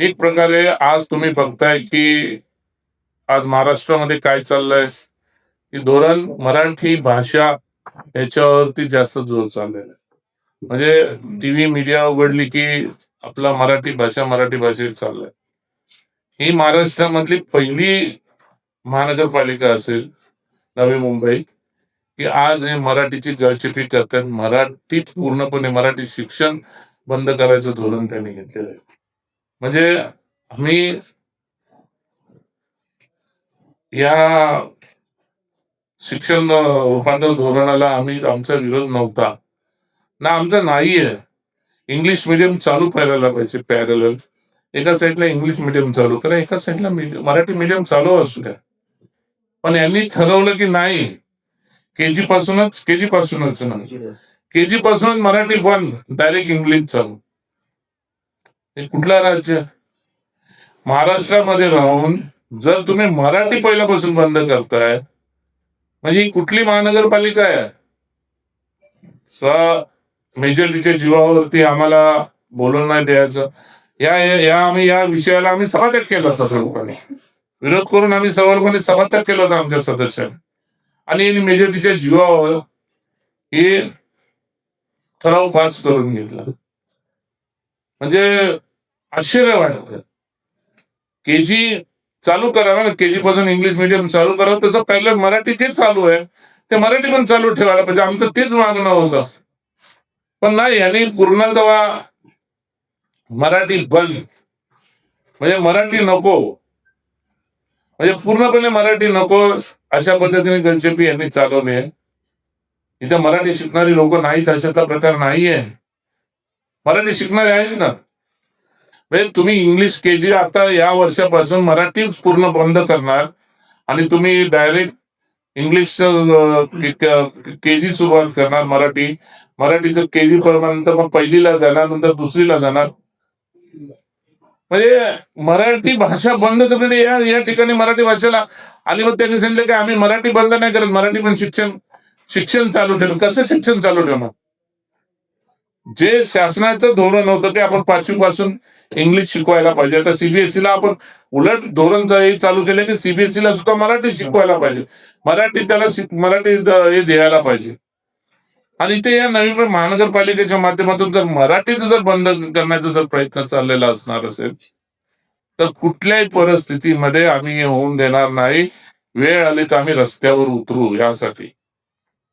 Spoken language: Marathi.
एक प्रकारे आज तुम्ही बघताय की आज महाराष्ट्रामध्ये काय चाललंय की धोरण मराठी भाषा याच्यावरती जास्त जोर चाललेला आहे. म्हणजे टीव्ही मीडिया उघडली की आपला मराठी भाषेत चाललंय. ही महाराष्ट्रामधली पहिली महानगरपालिका असेल नवी मुंबई, की आज हे मराठीची गळचेपी करतात. मराठीत पूर्णपणे मराठी शिक्षण बंद करायचं धोरण त्यांनी घेतलेलं आहे. म्हणजे आम्ही या शिक्षण रूपांतर धोरणाला आमचा विरोध नव्हता ना, आमचा नाहीये. इंग्लिश मिडियम चालू करायला पाहिजे पॅरलल. एका साईडला इंग्लिश मिडियम चालू करा, एका साईडला मराठी मिडियम चालू असू द्या. पण यांनी ठरवलं की नाही, केजी पासूनच नाही, केजी पासूनच मराठी बंद, डायरेक्ट इंग्लिश चालू. हे कुठलं राज्य? महाराष्ट्रामध्ये राहून जर तुम्ही मराठी पहिल्यापासून बंद करताय, म्हणजे ही कुठली महानगरपालिका आहे? मेजॉरिटीच्या जीवावरती आम्हाला बोलून नाही द्यायचं. आम्ही या विषयाला आम्ही सभात्याग केला असता सर्वपणे. विरोध करून आम्ही सर्वपणे सभात्याग केला होता आमच्या सदस्यांनी. आणि मेजॉरिटीच्या जीवावर हे ठराव पास करून घेतला. म्हणजे आश्चर्य वाटतं. केजी चालू करा ना, केजी पासून इंग्लिश मिडियम चालू करा. त्याचं पहिलं मराठी जे चालू आहे ते मराठी पण चालू ठेवायला पाहिजे. आमचं तेच मागणं होतं. पण नाही, यांनी पूर्णतः मराठी बंद, म्हणजे मराठी नको, म्हणजे पूर्णपणे मराठी नको अशा पद्धतीने गणचेपी यांनी चालवली आहे. इथं मराठी शिकणारी लोक नाहीत अशातला प्रकार नाहीये. मराठी शिकणारे आहेत ना. म्हणजे तुम्ही इंग्लिश केजी आता या वर्षापासून मराठीच पूर्ण बंद करणार आणि तुम्ही डायरेक्ट इंग्लिश केजी सुरुवात करणार. मराठीचं केजी पर्यंत मग पहिलीला जाणार, नंतर दुसरीला जाणार. म्हणजे मराठी भाषा बंद करणे या ठिकाणी मराठी भाषेला. आणि मग त्यांनी सांगितलं की आम्ही मराठी बंद नाही करत, मराठी पण शिक्षण चालू ठेवलं. कसं शिक्षण चालू ठेवणार? जे शासनाचं धोरण होतं की आपण 5वी पासून इंग्लिश शिकवायला पाहिजे. आता सीबीएसईला आपण उलट धोरण चालू केलं की सीबीएसईला सुद्धा मराठी शिकवायला पाहिजे. मराठी हे द्यायला पाहिजे. आणि इथे या नवीन महानगरपालिकेच्या माध्यमातून जर मराठीच जर बंद करण्याचा जर प्रयत्न चाललेला असणार असेल, तर कुठल्याही परिस्थितीमध्ये आम्ही होऊन देणार नाही. वेळ आली तर आम्ही रस्त्यावर उतरू यासाठी.